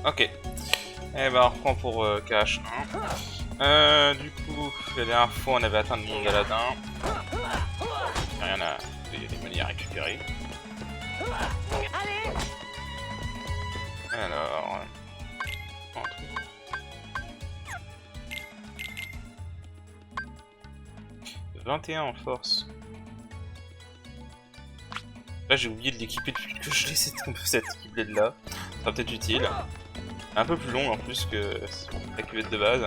Ok. Eh ben on reprend pour cash 1. Du coup, la dernière fois on avait atteint le monde d'Aladin. Rien à... Il y a des manières à récupérer. Alors... 21 en force. Là j'ai oublié de l'équiper depuis que je l'ai cette cuvette là. Ça sera peut-être utile. Un peu plus long en plus que la cuvette de base.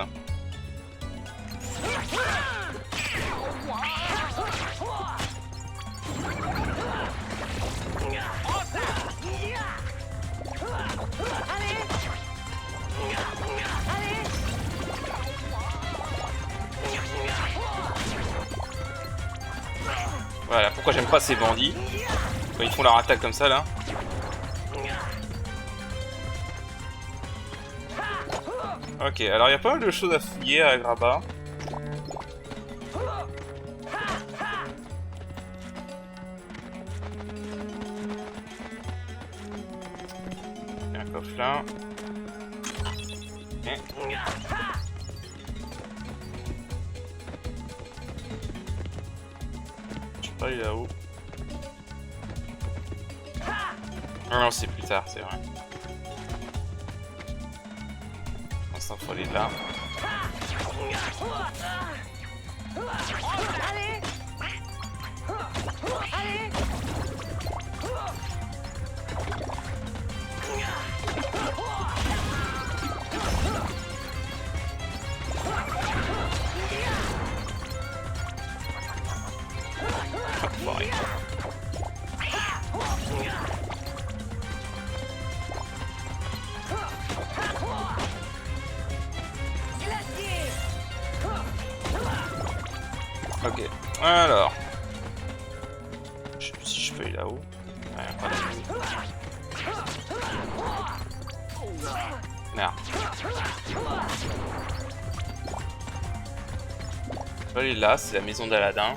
Voilà, pourquoi j'aime pas ces bandits quand ils font leur attaque comme ça là. Ok, alors il y a pas mal de choses à fouiller à Agrabah. Il y a un coffre là. Et... je sais pas, il est là-haut. Ah non, c'est plus tard, c'est vrai. L'instant, faut aller là. Enfoiré. Ok, alors. Je sais plus si je peux aller là-haut. Ouais, pas merde. Je peux aller là, c'est la maison d'Aladin.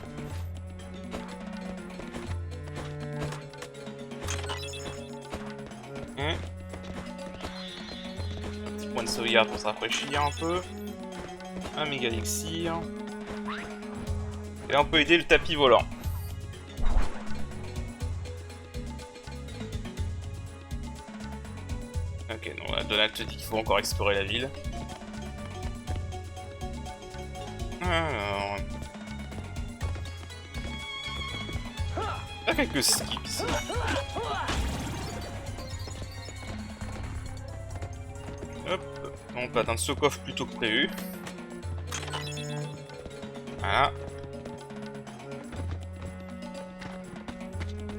Petit point de sauvegarde pour se rafraîchir un peu. Un méga elixir. Et on peut aider le tapis volant. Ok, donc la Donald te dit qu'il faut encore explorer la ville. Alors... il y a quelques skips ici. Hop, on peut atteindre ce coffre plus tôt que prévu. Voilà.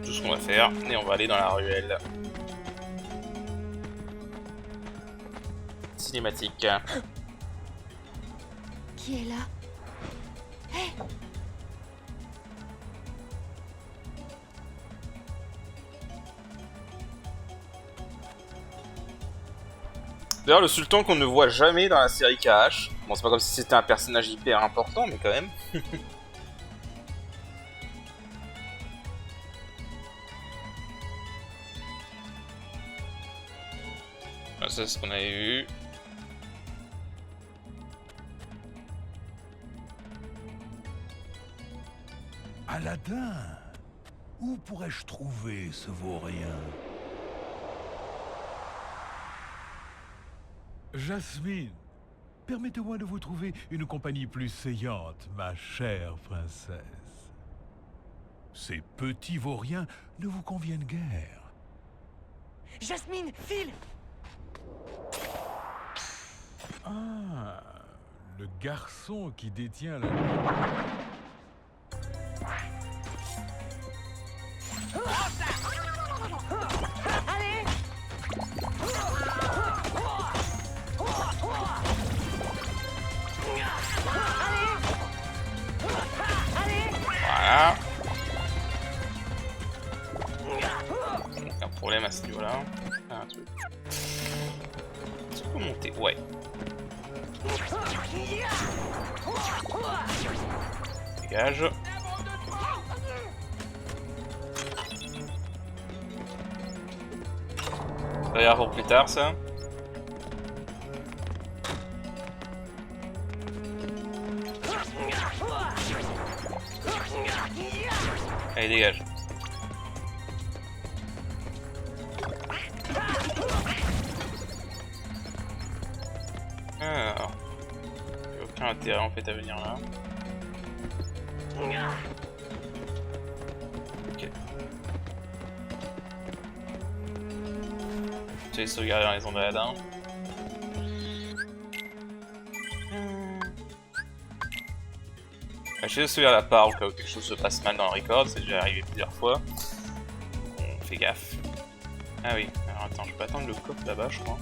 Tout ce qu'on va faire, et on va aller dans la ruelle. Cinématique. Qui est là? Hé! D'ailleurs, le sultan qu'on ne voit jamais dans la série KH. Bon, c'est pas comme si c'était un personnage hyper important, mais quand même. Ça, c'est ce qu'on avait vu. Aladin, où pourrais-je trouver ce vaurien? Jasmine, permettez-moi de vous trouver une compagnie plus saillante, ma chère princesse. Ces petits vauriens ne vous conviennent guère. Jasmine, file! Ah, le garçon qui détient la... Allez! Voilà. Aucun problème à ce niveau-là. Ah, un truc. Est-ce qu'on peut monter? Ouais. Dégage. Ça ira pour plus tard, ça. Allez, dégage. Alors, j'ai aucun intérêt en fait à venir là. Ok. Je vais sauvegarder dans les Andréadins. Je vais sauvegarder la part au cas où quelque chose se passe mal dans le record, c'est déjà arrivé plusieurs fois. On fait gaffe. Ah oui, alors attends, je peux attendre le coffre là-bas, je crois.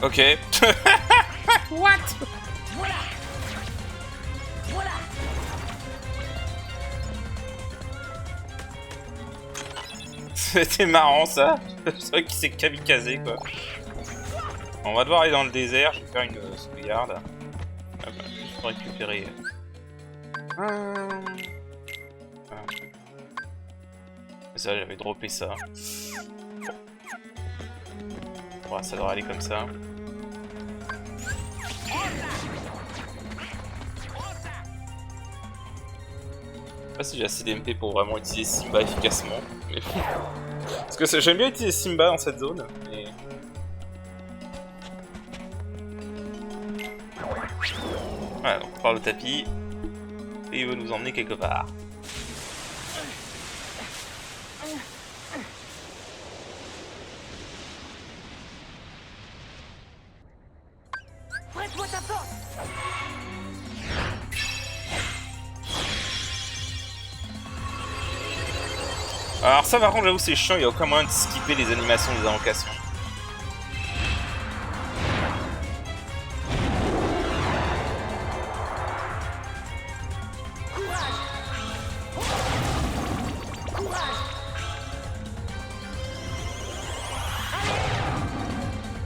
Ok. What? C'était marrant ça. C'est vrai qu'il s'est kamikazé quoi. On va devoir aller dans le désert, je vais faire une sauvegarde. Hop, juste pour récupérer. Ça, j'avais droppé ça. Bon, ça devrait aller comme ça. Je sais pas si j'ai assez d'MP pour vraiment utiliser Simba efficacement. Mais... Parce que j'aime bien utiliser Simba dans cette zone. Mais... Voilà, donc on part le tapis. Et il veut nous emmener quelque part. Prête-moi ta porte. Alors ça par contre j'avoue c'est chiant, il n'y a aucun moyen de skipper les animations des invocations.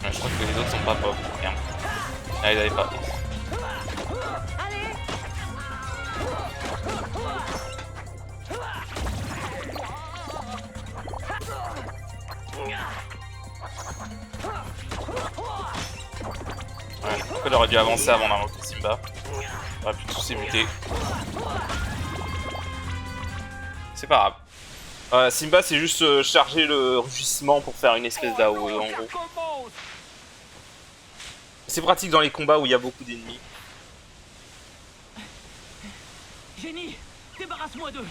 Ouais, je crois que les autres sont pas pop. Merde. Ah ils avaient pas. Ouais, je crois qu'il aurait dû avancer avant d'invoquer Simba. On aurait pu tous les muter. C'est pas grave. Simba c'est juste charger le rugissement pour faire une espèce d'AOE en gros. C'est pratique dans les combats où il y a beaucoup d'ennemis. Génie, débarrasse-moi d'eux.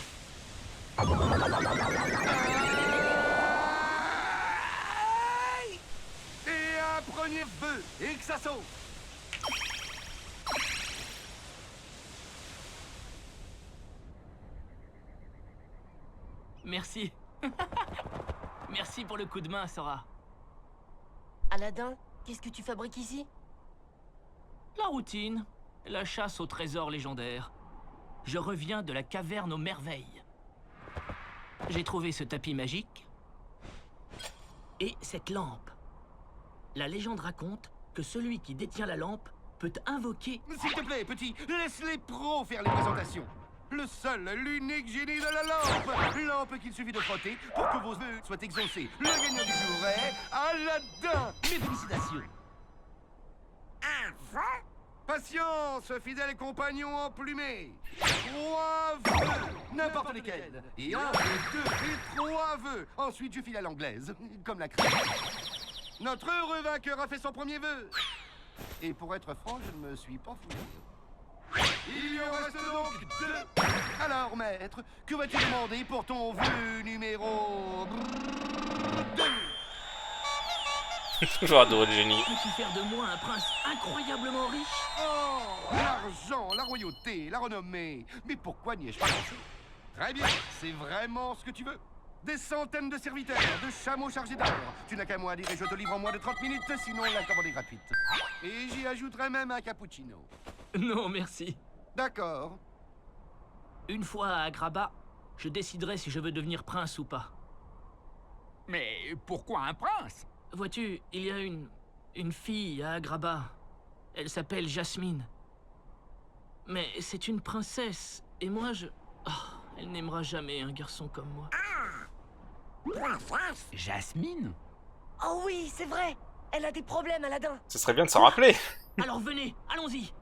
Et un premier feu, et que ça saute. Merci. Merci pour le coup de main, Sora. Aladdin, qu'est-ce que tu fabriques ici? La routine, la chasse au trésor légendaire. Je reviens de la caverne aux merveilles. J'ai trouvé ce tapis magique et cette lampe. La légende raconte que celui qui détient la lampe peut invoquer... S'il te plaît, petit, laisse les pros faire les présentations. Le seul, l'unique génie de la lampe. Lampe qu'il suffit de frotter pour que vos vœux soient exaucés. Le gagnant du jour est Aladdin. Mes félicitations. Patience, fidèle compagnon emplumé. 3 vœux, n'importe lesquels. Et 1, 2 et 3 vœux. Ensuite, je file à l'anglaise, comme la crème. Notre heureux vainqueur a fait son premier vœu. Et pour être franc, je ne me suis pas foulé. Il y en reste donc 2. Alors, maître, que vas-tu demander pour ton vœu numéro 2? Toujours adoré le génie. Peux-tu faire de moi un prince incroyablement riche? Oh, l'argent, la royauté, la renommée. Mais pourquoi n'y ai-je pas pensé? Très bien, c'est vraiment ce que tu veux. Des centaines de serviteurs, de chameaux chargés d'or. Tu n'as qu'à moi dire et je te livre en moins de 30 minutes, sinon la commande est gratuite. Et j'y ajouterai même un cappuccino. Non, merci. D'accord. Une fois à Agrabah, je déciderai si je veux devenir prince ou pas. Mais pourquoi un prince? Vois-tu, il y a une fille à Agrabah. Elle s'appelle Jasmine. Mais c'est une princesse. Et moi, elle n'aimera jamais un garçon comme moi. Jasmine? Oh oui, c'est vrai. Elle a des problèmes, Aladdin. Ce serait bien de s'en rappeler. Alors venez, allons-y.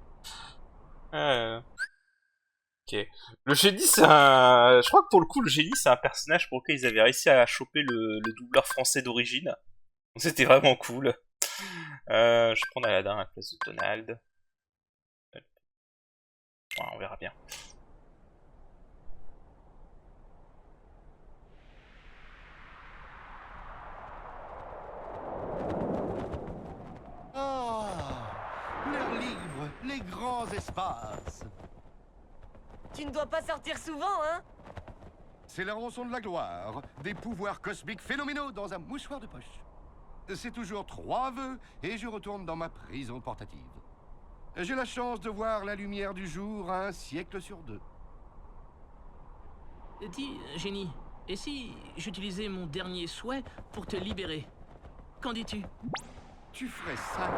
Ok. Le génie, c'est un... Je crois que pour le coup, le génie, c'est un personnage pour lequel ils avaient réussi à choper le doubleur français d'origine. Donc c'était vraiment cool. Je vais prendre Aladdin à la place de Donald. Ouais, on verra bien. Oh, l'air libre, les grands espaces. Tu ne dois pas sortir souvent, hein? C'est la rançon de la gloire, des pouvoirs cosmiques phénoménaux dans un mouchoir de poche. C'est toujours 3 vœux et je retourne dans ma prison portative. J'ai la chance de voir la lumière du jour à 1 siècle sur 2. Dis, génie, et si j'utilisais mon dernier souhait pour te libérer? Qu'en dis-tu? Tu ferais ça?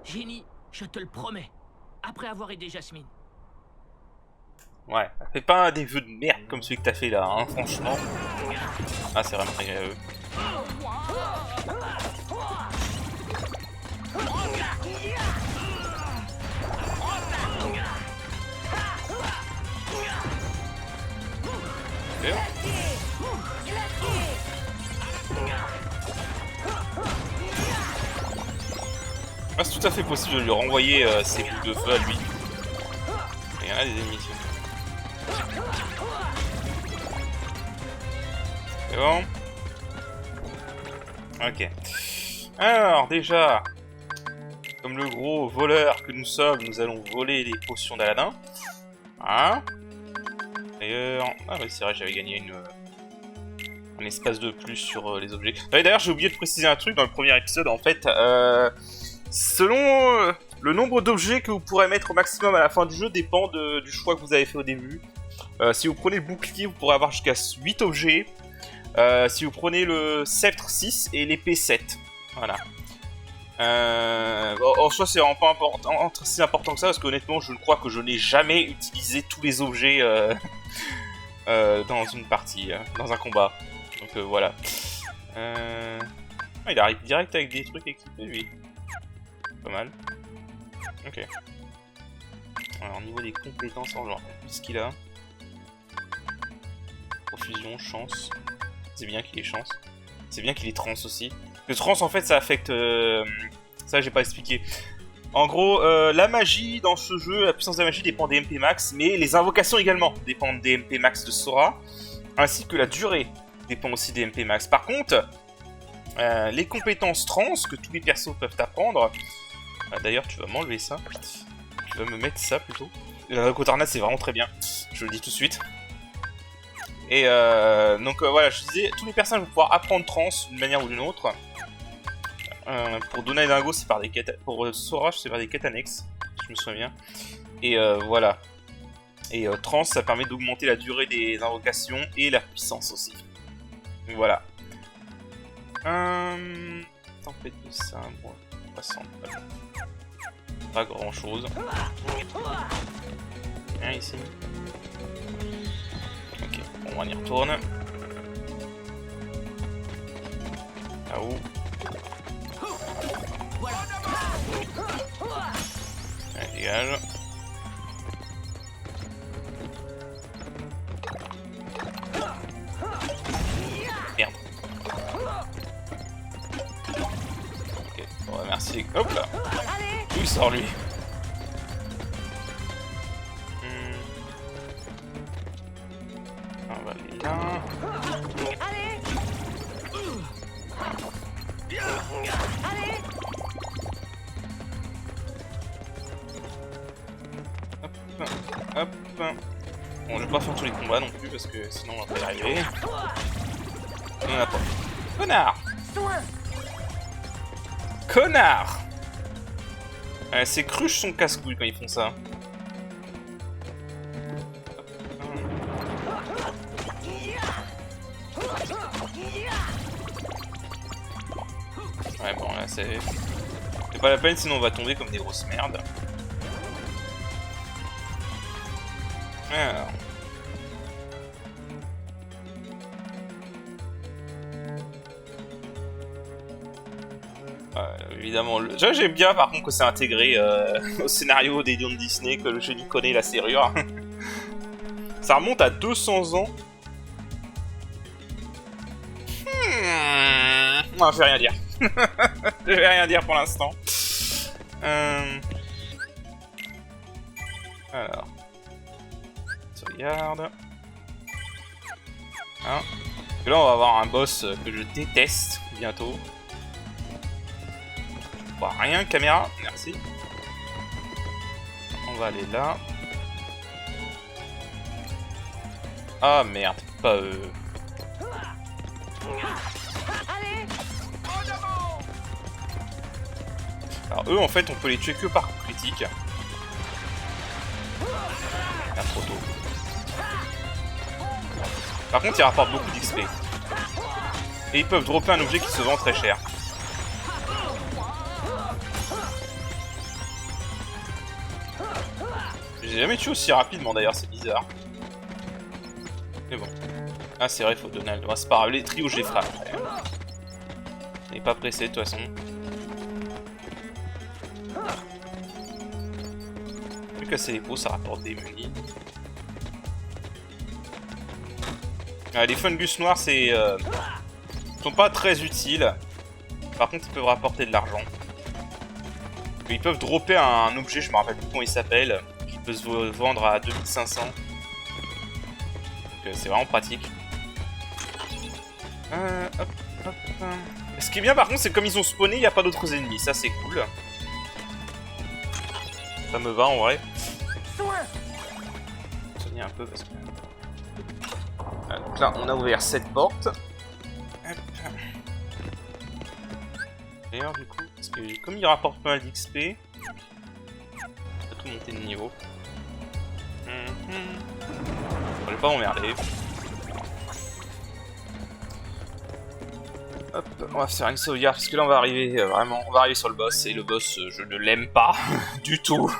Génie, je te le promets. Après avoir aidé Jasmine. Ouais, fais pas des vœux de merde comme celui que t'as fait là, hein, franchement. Ah, c'est vraiment très eux. Ah, c'est tout à fait possible de lui renvoyer ses bouts de feu à lui. Il y en a des ennemis. C'est bon? Ok. Alors, déjà, comme le gros voleur que nous sommes, nous allons voler les potions d'Aladin. Hein? D'ailleurs... Ah oui, c'est vrai, j'avais gagné un espace de plus sur les objets. D'ailleurs, j'ai oublié de préciser un truc dans le premier épisode. En fait, selon le nombre d'objets que vous pourrez mettre au maximum à la fin du jeu dépend du choix que vous avez fait au début. Si vous prenez le bouclier, vous pourrez avoir jusqu'à 8 objets. Si vous prenez le sceptre 6 et l'épée 7. Voilà. En soi, c'est vraiment pas si important que ça, parce qu'honnêtement, je crois que je n'ai jamais utilisé tous les objets dans une partie, dans un combat. Donc voilà. Ah, il arrive direct avec des trucs équipés, lui. Pas mal. Ok. Alors, au niveau des compétences, on genre plus ce qu'il a. Profusion, chance. C'est bien qu'il ait chance. C'est bien qu'il ait trans aussi. Le trans, en fait, ça affecte... Ça, j'ai pas expliqué. En gros, la magie dans ce jeu, la puissance de la magie dépend des MP max, mais les invocations également dépendent des MP max de Sora, ainsi que la durée dépend aussi des MP max. Par contre, les compétences trans que tous les persos peuvent apprendre... D'ailleurs, tu vas m'enlever ça. Tu vas me mettre ça plutôt. La Kotarna, c'est vraiment très bien. Je le dis tout de suite. Et donc voilà, je disais, tous les personnages vont pouvoir apprendre trans d'une manière ou d'une autre. Pour Donald et Dingo, c'est par des quêtes. Pour Sora, c'est par des quêtes annexes, si je me souviens bien. Et voilà. Et trans, ça permet d'augmenter la durée des invocations et la puissance aussi. Donc voilà. Tempête de sabre. Pas grand chose. Rien ici. Ok, bon, on y retourne. Là-haut. Allez, dégage. Merde. Ok, bon, merci. Hop là. Où il sort lui? On va aller là. Hop, hop. Bon, je vais pas faire tous les combats non plus parce que sinon on va pas y arriver. On en a pas. Connard! Connard! Ces cruches sont casse-couilles quand ils font ça. Ouais bon là c'est pas la peine sinon on va tomber comme des grosses merdes. Alors. Évidemment, j'aime bien par contre que c'est intégré au scénario des Lions de Disney, que le génie connaît la serrure. Ça remonte à 200 ans. Non, je vais rien dire. Je vais rien dire pour l'instant. Alors. Sauvegarde. Hein. Et là, on va avoir un boss que je déteste bientôt. Je vois rien, caméra. Merci. On va aller là. Ah merde, pas eux. Alors eux en fait on peut les tuer que par coup critique. Ah, trop tôt. Par contre ils rapportent beaucoup d'XP. Et ils peuvent dropper un objet qui se vend très cher. J'ai jamais tué aussi rapidement d'ailleurs, c'est bizarre. Mais bon. Ah c'est vrai, il faut donner le droit. C'est pas grave, les trios je les frappe. Il n'est pas pressé de toute façon. Plus casser les pots, ça rapporte des munis. Les fungus noirs, c'est sont pas très utiles. Par contre, ils peuvent rapporter de l'argent. Ils peuvent dropper un objet, je me rappelle plus comment il s'appelle, qui peut se vendre à 2500. Donc c'est vraiment pratique. Hop, hop. Ce qui est bien par contre, c'est comme ils ont spawné, il n'y a pas d'autres ennemis. Ça, c'est cool. Ça me va en vrai. Soigner un peu parce que... Voilà, donc là, on a ouvert cette porte. D'ailleurs, du coup, parce que comme il rapporte pas mal d'XP, on va tout monter de niveau. Je vais pas m'emmerder. Hop, on va faire une sauvegarde parce que là on va arriver vraiment, on va arriver sur le boss et le boss je ne l'aime pas du tout.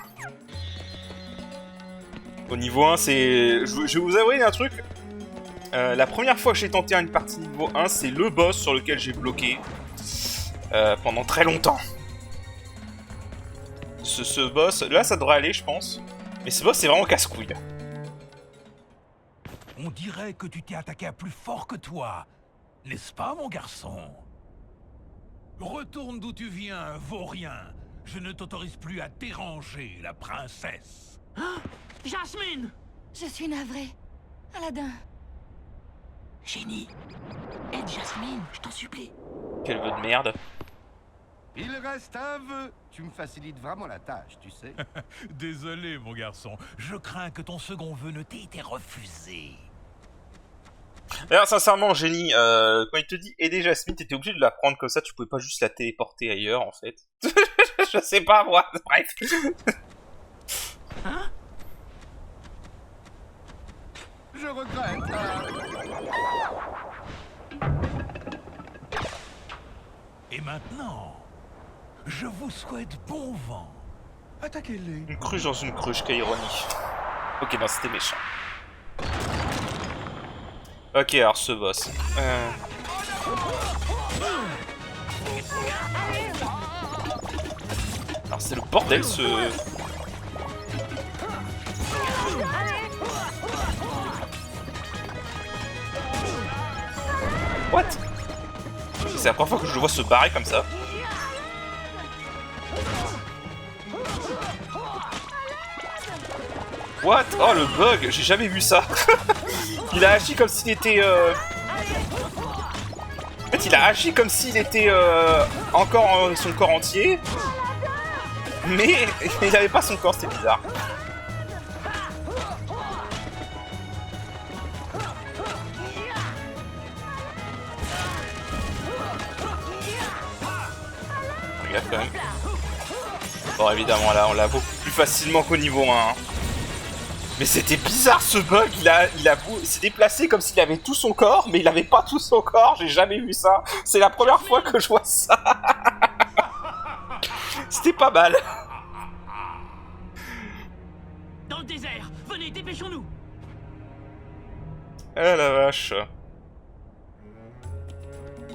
Au niveau 1 c'est... Je vais vous avouer un truc. La première fois que j'ai tenté une partie niveau 1 c'est le boss sur lequel j'ai bloqué pendant très longtemps. Ce boss, là ça devrait aller je pense. Mais ce boss c'est vraiment casse-couille. On dirait que tu t'es attaqué à plus fort que toi. N'est-ce pas, mon garçon? Retourne d'où tu viens, vaurien. Je ne t'autorise plus à déranger la princesse. Ah, Jasmine! Je suis navrée. Aladdin. Génie, aide Jasmine, je t'en supplie. Quel vœu de merde. Il reste un vœu. Tu me facilites vraiment la tâche, tu sais. Désolé, mon garçon. Je crains que ton second vœu ne t'ait été refusé. D'ailleurs, sincèrement, génie, quand il te dit aider Jasmine, t'étais obligé de la prendre comme ça, tu pouvais pas juste la téléporter ailleurs, en fait. Je sais pas, moi, bref. Hein? Je regrette. Et maintenant, je vous souhaite bon vent. Attaquez-les. Une cruche dans une cruche, quelle ironie. Ok, non, c'était méchant. Ok, alors ce boss. Alors c'est le bordel ce... What? C'est la première fois que je le vois se barrer comme ça. What? Oh le bug, j'ai jamais vu ça. Il a agi comme s'il était... En fait, il a agi comme s'il était encore son corps entier. Mais il n'avait pas son corps, c'était bizarre. Fais gaffe quand même. Bon, évidemment, là, on l'a beaucoup plus facilement qu'au niveau 1. Hein. Mais c'était bizarre ce bug, il s'est déplacé comme s'il avait tout son corps, mais il avait pas tout son corps, j'ai jamais vu ça. C'est la première fois que je vois ça. C'était pas mal. Dans le désert. Venez, dépêchons-nous. Ah la vache.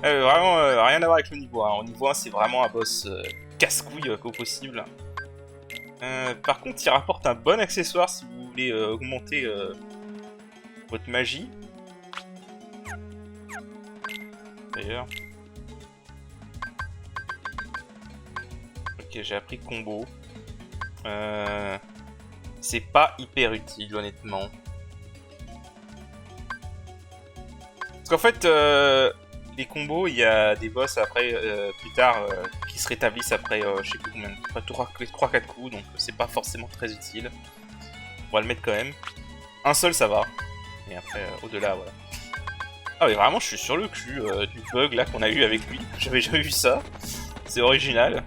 Vraiment, rien à voir avec le niveau 1. Au niveau 1, c'est vraiment un boss casse-couille qu'au possible. Par contre, il rapporte un bon accessoire si vous voulez augmenter votre magie. D'ailleurs. Ok, j'ai appris combo. C'est pas hyper utile, honnêtement. Parce qu'en fait, les combos, il y a des boss après, plus tard, qui se rétablissent après, je sais plus combien, après 3-4 coups, donc c'est pas forcément très utile. On va le mettre quand même. Un seul, ça va. Et après, au-delà, voilà. Ah mais vraiment, je suis sur le cul du bug là qu'on a eu avec lui. J'avais jamais vu ça. C'est original.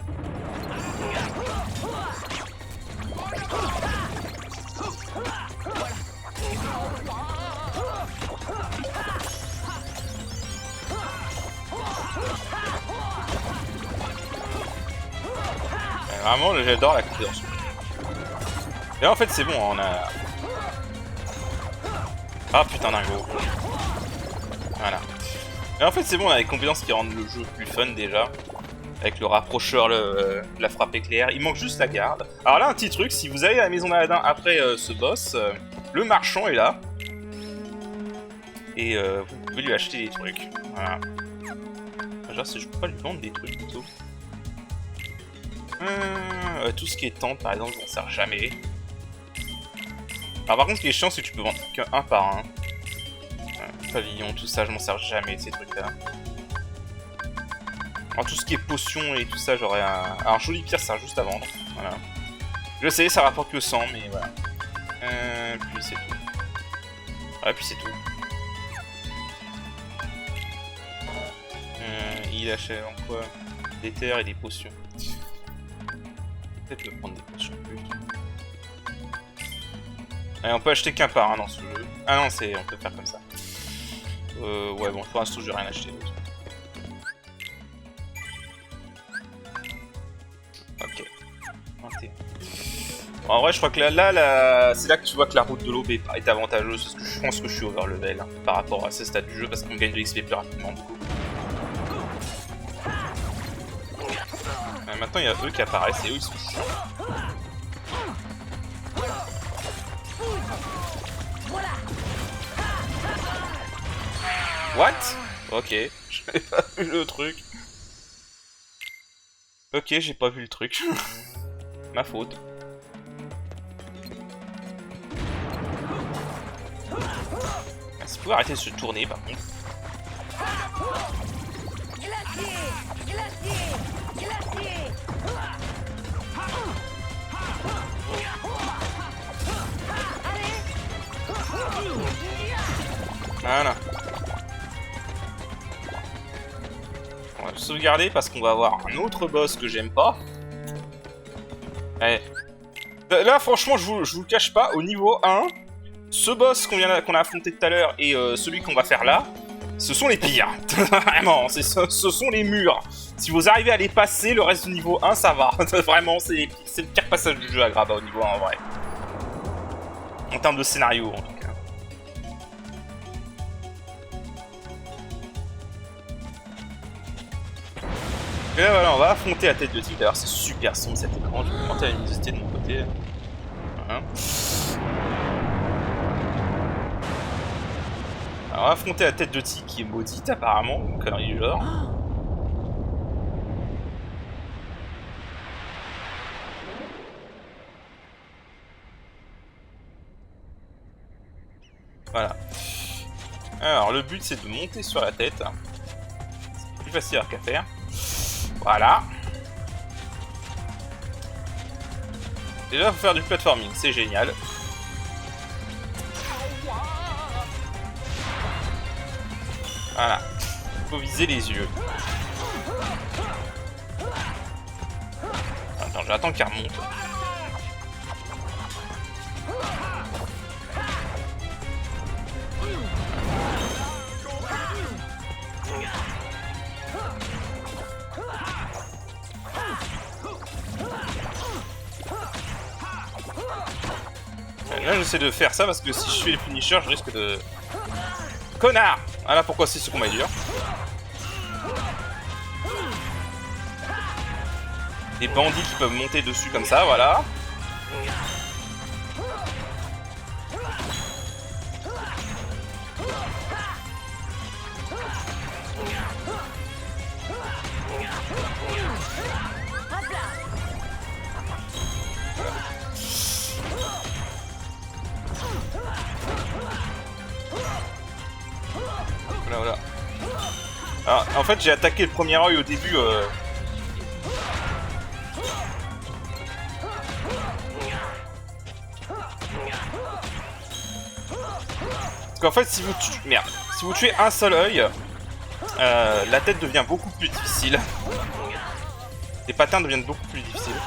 Vraiment, j'adore la confidence. Et en fait, c'est bon, on a... Ah putain, dingo. Voilà. Et en fait, c'est bon, on a des compétences qui rendent le jeu plus fun déjà. Avec le rapprocheur, la frappe éclair. Il manque juste la garde. Alors là, un petit truc, si vous allez à la maison d'Aladin après ce boss, le marchand est là. Et vous pouvez lui acheter des trucs. Voilà. Genre, si je peux pas lui vendre des trucs plutôt. Tout ce qui est tente, par exemple, je m'en sers jamais. Alors par contre, ce qui est chiant, c'est que tu peux vendre qu'un par un. Pavillon, tout ça, je m'en sers jamais de ces trucs-là. Alors tout ce qui est potion et tout ça, j'aurais un joli pierre, ça sert juste à vendre. Voilà. Je sais, ça rapporte que 100, mais voilà. Puis c'est tout. Ouais, puis c'est tout. Il achète en quoi? Des terres et des potions. Peut-être me prendre des potions plus. Allez, on peut acheter qu'un par un dans ce jeu. Ah non, on peut faire comme ça. Ouais, bon, pour l'instant, je vais rien acheter d'autre. Ok. 21. En vrai, je crois que là, c'est là que tu vois que la route de l'aube est avantageuse, parce que je pense que je suis over level hein, par rapport à ce stade du jeu, parce qu'on gagne de l'XP plus rapidement, du coup. Maintenant, il y a eux qui apparaissent, et eux, ils sont chiants. What? Ok, j'avais pas vu le truc. Ok, j'ai pas vu le truc. Ma faute. Si vous pouvez arrêter de se tourner par contre. Voilà. On va sauvegarder parce qu'on va avoir un autre boss que j'aime pas. Ouais. Là franchement je vous le cache pas, au niveau 1, ce boss qu'on a affronté tout à l'heure et celui qu'on va faire là, ce sont les pires. Vraiment, ce sont les murs. Si vous arrivez à les passer, le reste du niveau 1 ça va. Vraiment, c'est le pire passage du jeu à Graba au niveau 1 en vrai. En termes de scénario en tout cas. Et là voilà, on va affronter la tête de tigre. D'ailleurs c'est super sombre cet écran, je vais augmenter la luminosité de mon côté. Voilà. Alors on va affronter la tête de tigre qui est maudite apparemment, une connerie du genre. Voilà. Alors le but c'est de monter sur la tête. C'est plus facile qu'à faire. Voilà. Déjà, faut faire du platforming, c'est génial. Voilà. Faut viser les yeux. je vais attendre qu'elle remonte. Là j'essaie de faire ça parce que si je fais les finishers je risque de... Connard! Voilà pourquoi c'est ce combat est dur. Des bandits qui peuvent monter dessus comme ça, voilà. Voilà. Alors, en fait, j'ai attaqué le premier œil au début. Parce qu'en fait, si vous tuez un seul œil, la tête devient beaucoup plus difficile. Les patterns deviennent beaucoup plus difficiles.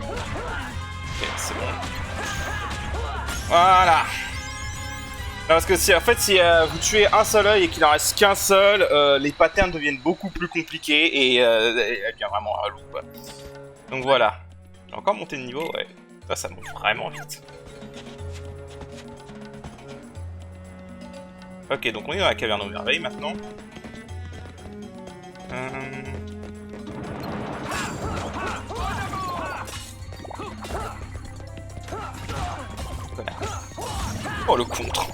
Ok, c'est bon. Voilà. Parce que si, en fait, si vous tuez un seul œil et qu'il en reste qu'un seul, les patterns deviennent beaucoup plus compliqués et elle devient vraiment relou, quoi. Donc voilà. J'ai encore monté de niveau, ouais. Ça monte vraiment vite. Ok, donc on est dans la caverne aux merveilles maintenant. Oh, le contre.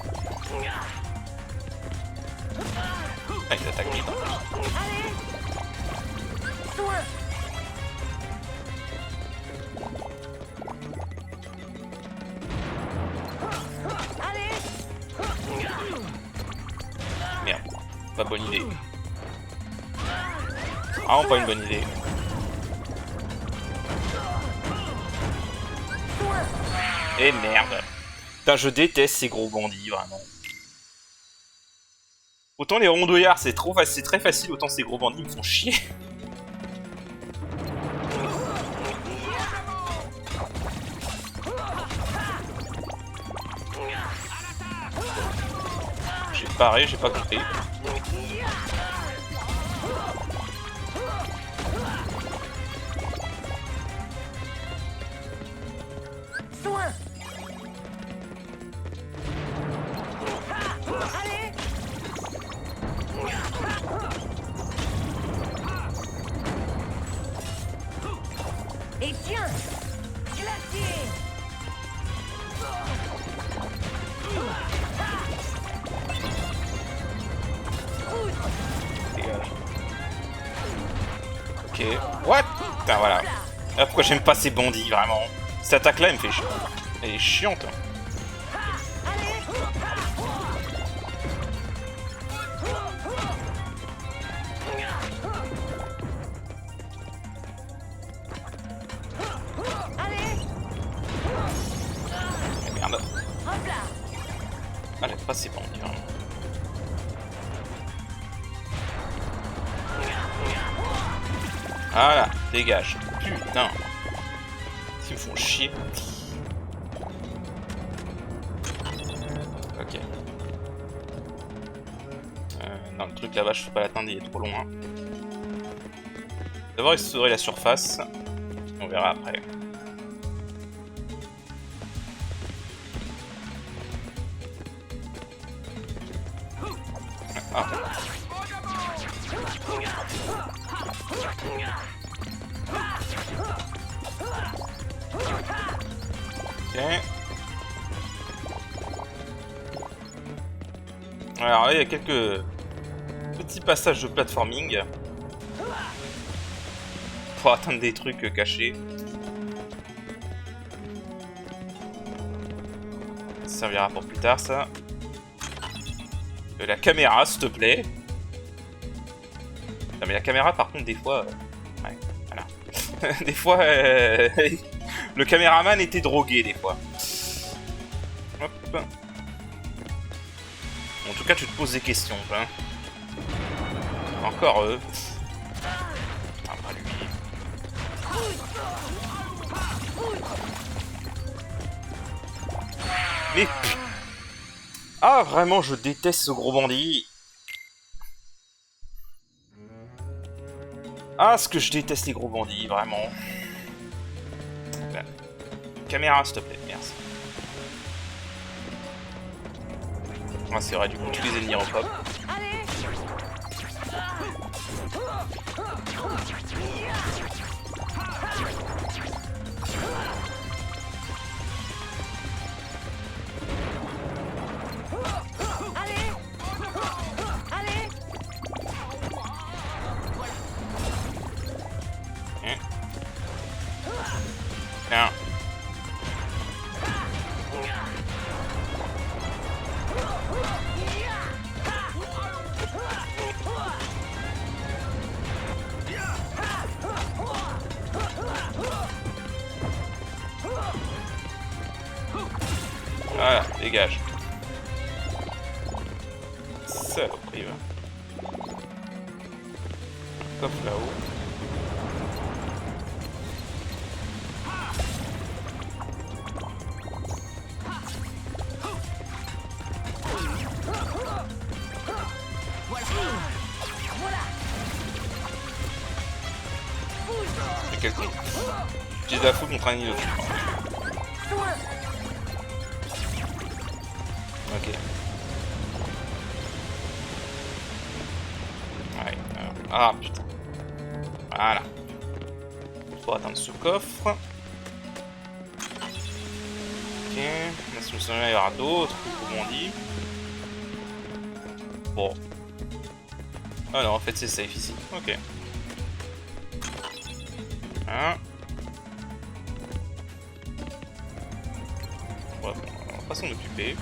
Ah, il attaque vite. Merde, pas bonne idée. Vraiment pas une bonne idée. Et merde. Putain, je déteste ces gros bandits, vraiment. Autant les rondouillards, c'est très facile, autant ces gros bandits me font chier. J'ai paré, j'ai pas compris. Et tiens, glacier. Dégage. Ok. What? Putain, voilà. Ah, pourquoi j'aime pas ces bandits, vraiment? Cette attaque-là, elle me fait chier. Elle est chiante. Merde. Ah, j'aime pas ces bandits, vraiment. Voilà, dégage. Putain. Ils me font chier. Ok. Non, le truc là-bas, je peux pas l'atteindre, il est trop loin. D'abord, explorer la surface. On verra après. Ah. Ok. Alors là, il y a quelques petits passages de platforming pour atteindre des trucs cachés. Ça servira pour plus tard, ça. La caméra, s'il te plaît. Non, mais la caméra, par contre, des fois... Ouais, voilà. Des fois... Le caméraman était drogué, des fois. Hop. En tout cas, tu te poses des questions, hein. Encore eux. Ah, bah lui. Mais... Ah, vraiment, je déteste ce gros bandit. Ah, ce que je déteste les gros bandits, vraiment. Ben, caméra, s'il te plaît, merci. Ah, c'est vrai, du coup, tous les ennemis repop. Tiens. Voilà, dégage. Saloperie, va. Coffre là-haut. Mais quel con. Utilise la foudre contre un îlot. Ok. Ouais. Ah putain. Voilà. Faut atteindre ce coffre. Ok. Là, si je me souviens, il y aura d'autres, comme on dit. Bon. Ah non, en fait, c'est safe ici. Ok. Hein. Ouais, on va pas s'en occuper.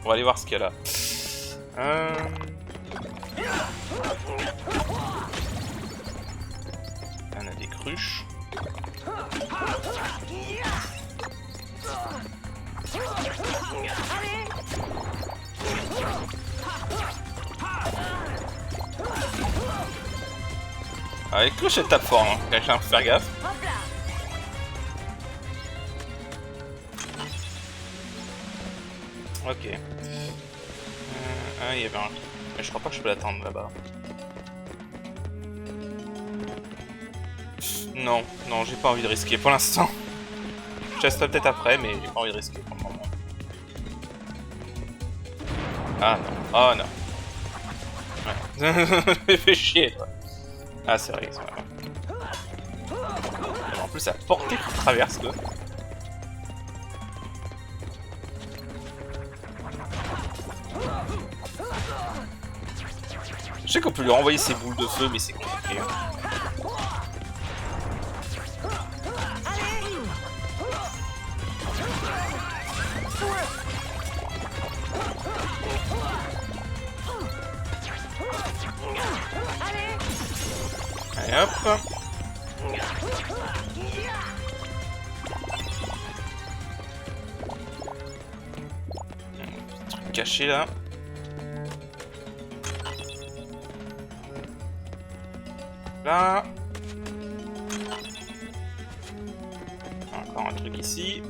On va aller voir ce qu'il y a là. On a des cruches. Ah, les cruches elles tapent fort, hein. Quelqu'un faut faire gaffe. Ok. Ah, il y avait un... Mais je crois pas que je peux l'attendre là-bas. Non, non, j'ai pas envie de risquer pour l'instant. Je testerai peut-être après, mais j'ai pas envie de risquer pour le moment. Ah non, oh non. Ouais. Fais chier, toi. Ah, c'est vrai, c'est vrai. En plus, la portée qui traverse, quoi. Je sais qu'on peut lui renvoyer ses boules de feu, mais c'est compliqué. Allez hop. Truc caché là. Là. Encore un truc ici.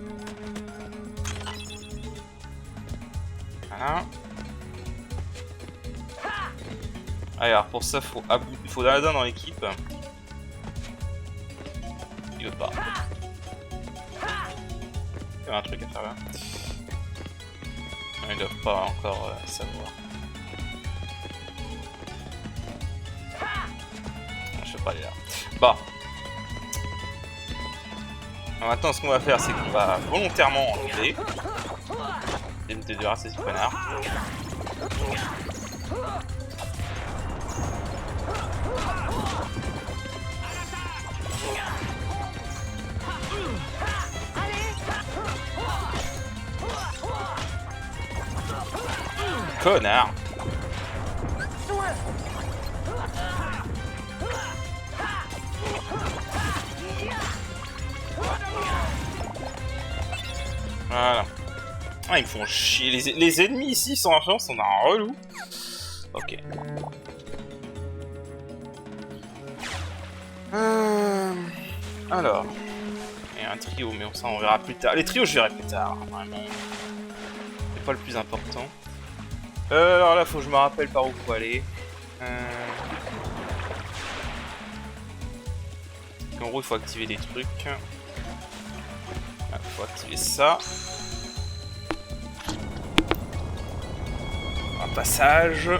Voilà. Allez, alors pour ça, il faut Aladdin dans l'équipe. Il veut pas. Il y a un truc à faire là. Ils doivent pas encore savoir. Je peux pas aller là. Bon. Alors maintenant, ce qu'on va faire, c'est qu'on va volontairement enlever. Éviter de raser ce connard. Connard. Voilà. Ah, ils me font chier. Les ennemis ici, sans chance, on a un relou. Ok. Alors. Et un trio, mais ça on verra plus tard. Les trios, je verrai plus tard, vraiment. C'est pas le plus important. Alors là, faut que je me rappelle par où faut aller. En gros, il faut activer des trucs. Il faut activer ça. Un passage.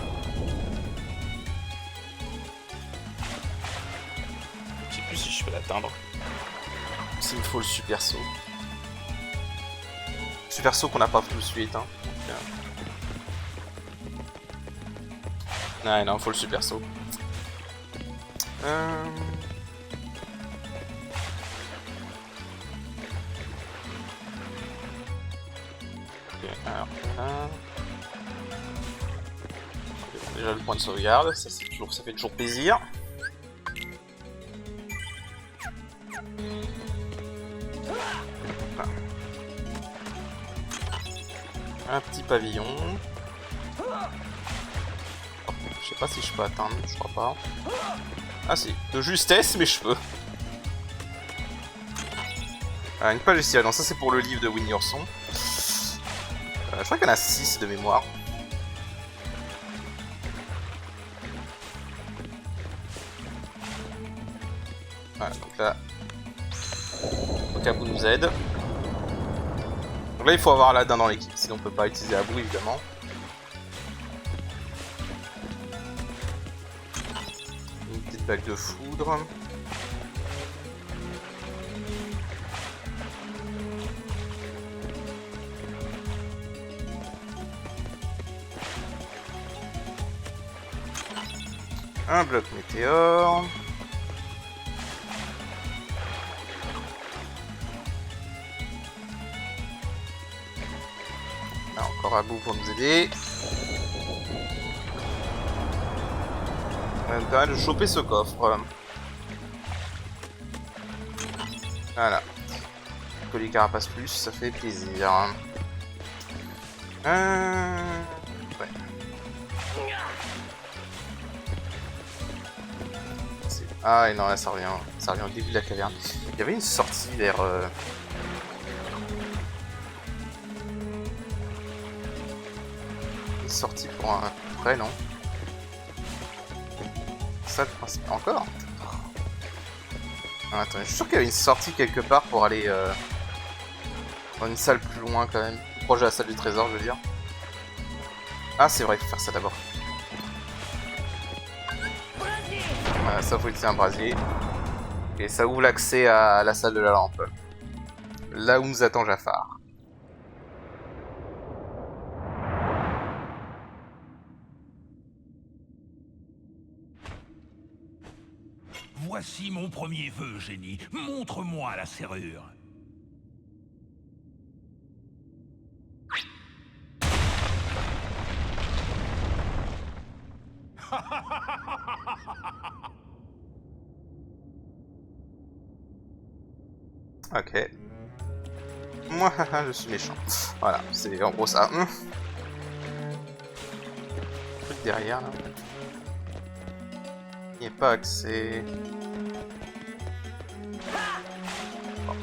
Je sais plus si je peux l'atteindre. S'il me faut le super saut. Super saut qu'on n'a pas tout de suite. Hein. Ouais, non, faut le super saut. Ok, alors là. Déjà le point de sauvegarde, ça fait toujours plaisir. Voilà. Un petit pavillon. Je sais pas si je peux atteindre, je crois pas. Ah si, de justesse, mais je peux. Ah, une page ici, non, ça c'est pour le livre de Winnie Ourson. Je crois qu'il y en a 6 de mémoire. Voilà, donc là, Abou nous aide. Donc là, il faut avoir Aladdin dans l'équipe, sinon on peut pas utiliser Abou évidemment. Une petite bague de foudre. Un bloc météore. Là, encore Abou pour nous aider. On va me permettre de choper ce coffre. Voilà. Colis carapace plus, ça fait plaisir. Ouais. Ah et non là ça revient au début de la caverne. Il y avait une sortie vers une sortie pour un près non? Ça le principe encore? Ah, attends, je suis sûr qu'il y avait une sortie quelque part pour aller dans une salle plus loin quand même. Plus proche de la salle du trésor je veux dire. Ah c'est vrai, il faut faire ça d'abord. Voilà, ça faut utiliser un brasier. Et ça ouvre l'accès à la salle de la lampe. Là où nous attend Jafar. Voici mon premier vœu, génie. Montre-moi la serrure. Ok. Moi, je suis méchant. Voilà, c'est en gros ça. Truc derrière là. Il n'y a pas accès. Bon.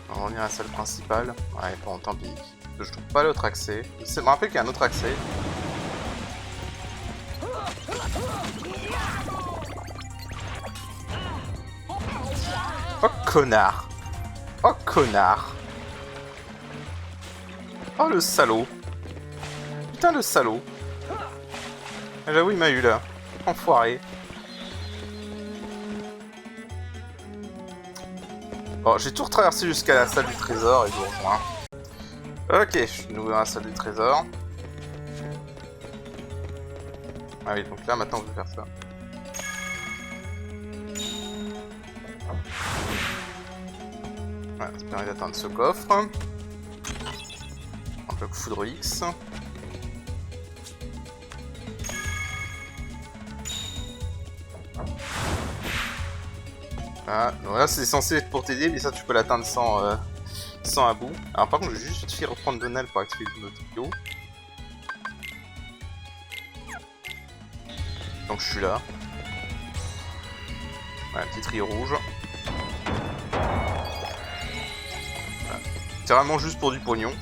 On va revenir à la salle principale. Ouais, bon, tant pis. Je trouve pas l'autre accès. Je me rappelle qu'il y a un autre accès. Oh connard! Oh connard! Oh le salaud! Putain le salaud! J'avoue il m'a eu là. Enfoiré. Bon j'ai tout retraversé jusqu'à la salle du trésor et je vous rejoins. Ok, je suis de nouveau dans la salle du trésor. Ah oui donc là maintenant on peut faire ça. Voilà, ça permet d'atteindre ce coffre. Un bloc foudre X. Voilà, donc là c'est censé être pour t'aider, mais ça tu peux l'atteindre sans Abou. Alors par contre je vais juste reprendre Donald pour activer le trio. Donc je suis là. Ouais, un petit tri rouge. Voilà. C'est vraiment juste pour du pognon.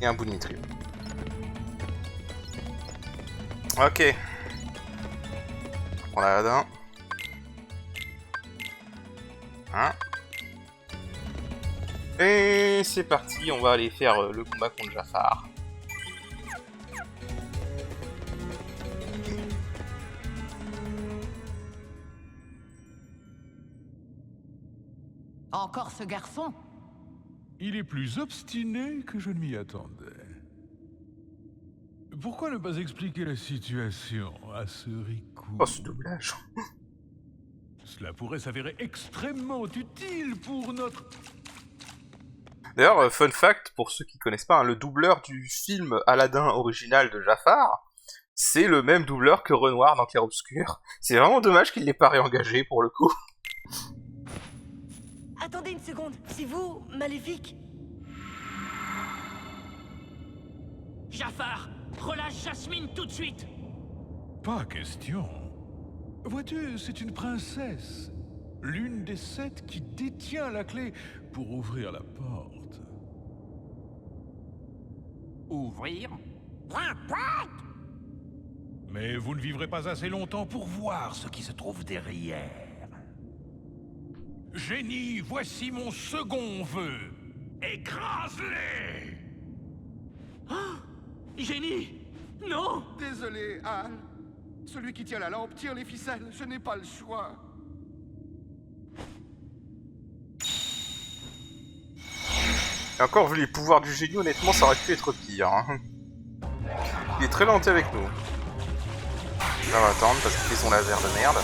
Et un bout de mitraille. Ok. On l'a là. Hein. Et c'est parti, on va aller faire le combat contre Jafar. Encore ce garçon? Il est plus obstiné que je ne m'y attendais. Pourquoi ne pas expliquer la situation à ce Riku? Oh, ce doublage. Cela pourrait s'avérer extrêmement utile pour notre... D'ailleurs, fun fact, pour ceux qui connaissent pas, hein, le doubleur du film Aladdin original de Jafar, c'est le même doubleur que Renoir dans Clair-Obscur. C'est vraiment dommage qu'il l'ait pas réengagé pour le coup. Attendez une seconde, c'est vous, Maléfique? Jafar, relâche Jasmine tout de suite. Pas question. Vois-tu, c'est une princesse. L'une des 7 qui détient la clé pour ouvrir la porte. Ouvrir? Mais vous ne vivrez pas assez longtemps pour voir ce qui se trouve derrière. Génie, voici mon second vœu. Écrase-les! Génie! Non! Désolé, Al. Celui qui tient la lampe tire les ficelles. Je n'ai pas le choix. Et encore, vu les pouvoirs du génie, honnêtement, ça aurait pu être pire. Hein. Il est très lent avec nous. Là, on va attendre parce qu'il fait son laser de merde.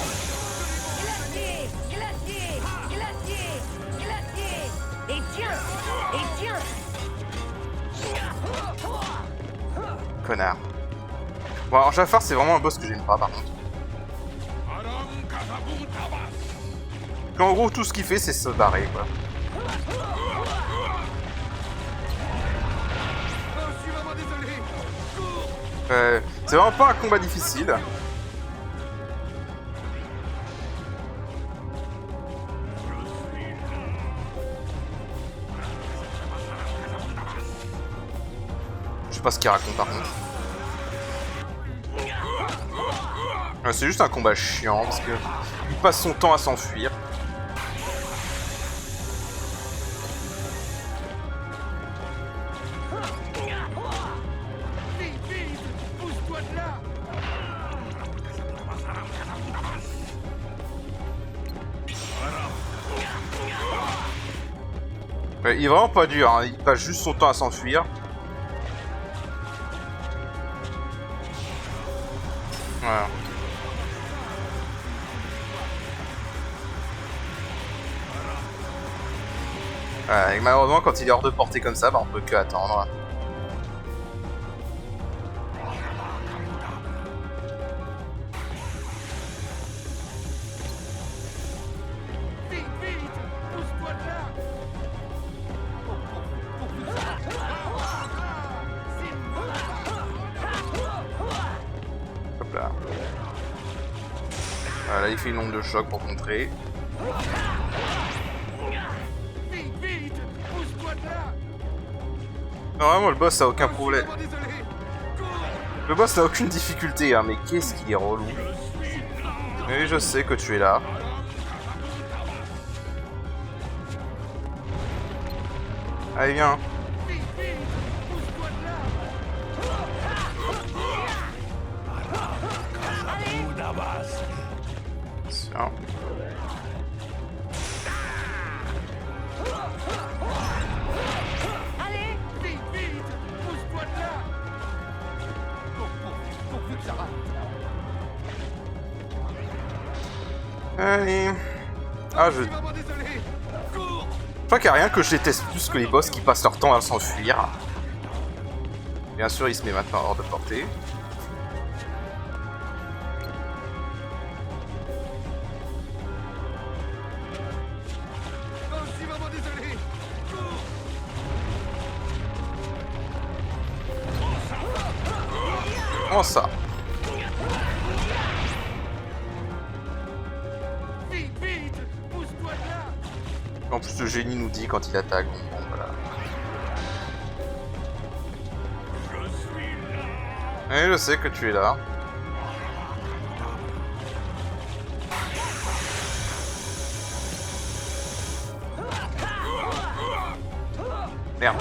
Glacier! Glacier! Glacier! Glacier! Et tiens! Et tiens! Connard. Bon, alors Jafar, c'est vraiment un boss que j'aime pas, par contre. En gros, tout ce qu'il fait, c'est se barrer, quoi. Oh, je suis vraiment désolé. Cours! C'est vraiment pas un combat difficile. Je sais pas ce qu'il raconte par contre. C'est juste un combat chiant parce que il passe son temps à s'enfuir. Vite, vite! Pousse-toi de là! Il est vraiment pas dur, hein. Il passe juste son temps à s'enfuir. Voilà. Et malheureusement, quand il est hors de portée comme ça, bah, on peut que attendre. Vite, vite! Pousse-toi de là! Hop là. Voilà, il fait une onde de choc pour contrer. Vite, vite! Pousse-toi de là! Non, vraiment, le boss a aucun problème. Je suis vraiment désolé. Cours! Le boss n'a aucune difficulté, hein, mais qu'est-ce qu'il est relou. Oui, je sais que tu es là. Allez, viens. Vite, vite! Pousse-toi de là! Tiens. Allez! Vite, vite! Pousse-toi de là! Pourvu que ça va. Allez. Ah, Je suis vraiment désolé. Cours! Je crois qu'il n'y a rien que je déteste plus que les boss qui passent leur temps à s'enfuir. Bien sûr, il se met maintenant hors de portée. Oh, je suis vraiment désolé. Cours! Comment ça? le génie nous dit quand il attaque. Bon, voilà. Et je sais que tu es là. Merde.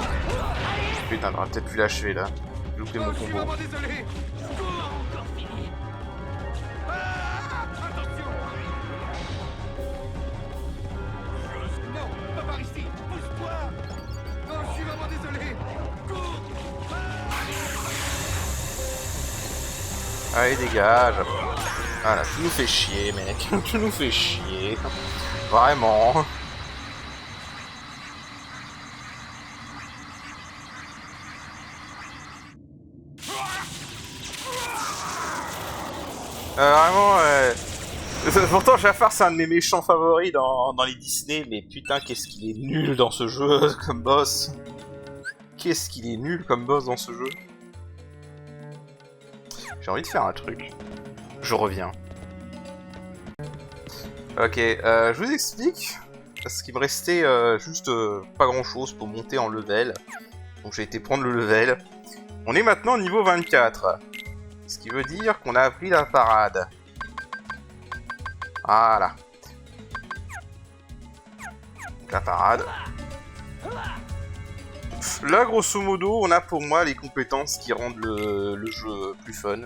Putain, j'aurais peut-être pu l'achever là. J'ai loupé mon Je suis combo. vraiment désolé. Attention. Non, pas par ici. Pousse-toi. Non, je suis vraiment désolé. Cours. Allez, dégage. Voilà, tu nous fais chier, mec. Tu nous fais chier. Vraiment. Vraiment, pourtant Jafar c'est un de mes méchants favoris dans les Disney, mais putain qu'est-ce qu'il est nul dans ce jeu comme boss. Qu'est-ce qu'il est nul comme boss dans ce jeu. J'ai envie de faire un truc. Je reviens. Ok, je vous explique. Parce qu'il me restait juste pas grand chose pour monter en level. Donc j'ai été prendre le level. On est maintenant au niveau 24. Ce qui veut dire qu'on a appris la parade. Voilà. Donc la parade. Là, grosso modo, on a pour moi les compétences qui rendent le jeu plus fun.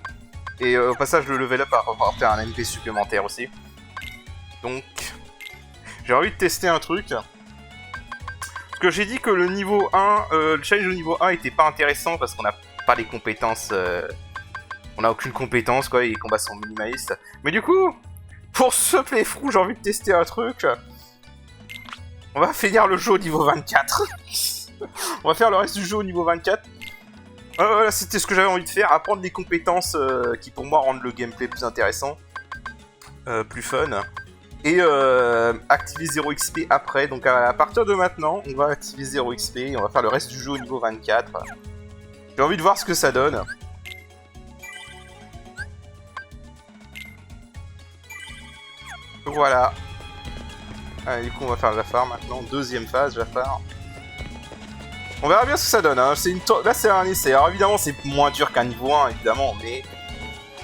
Et au passage, le level up a apporté un MP supplémentaire aussi. Donc, j'ai envie de tester un truc. Parce que j'ai dit que le niveau 1, le challenge au niveau 1 était pas intéressant parce qu'on n'a pas les compétences... on n'a aucune compétence, quoi, et les combats sont minimalistes. Mais du coup, pour ce playthrough, j'ai envie de tester un truc. On va finir le jeu au niveau 24. On va faire le reste du jeu au niveau 24. Voilà, c'était ce que j'avais envie de faire, apprendre des compétences qui pour moi rendent le gameplay plus intéressant, plus fun. Et activer 0 XP après, donc à partir de maintenant, on va activer 0 XP et on va faire le reste du jeu au niveau 24. J'ai envie de voir ce que ça donne. Voilà. Allez, du coup, on va faire Jafar maintenant. Deuxième phase, Jafar. On verra bien ce que ça donne. Hein. Là, c'est un essai. Alors, évidemment, c'est moins dur qu'un niveau 1, évidemment, mais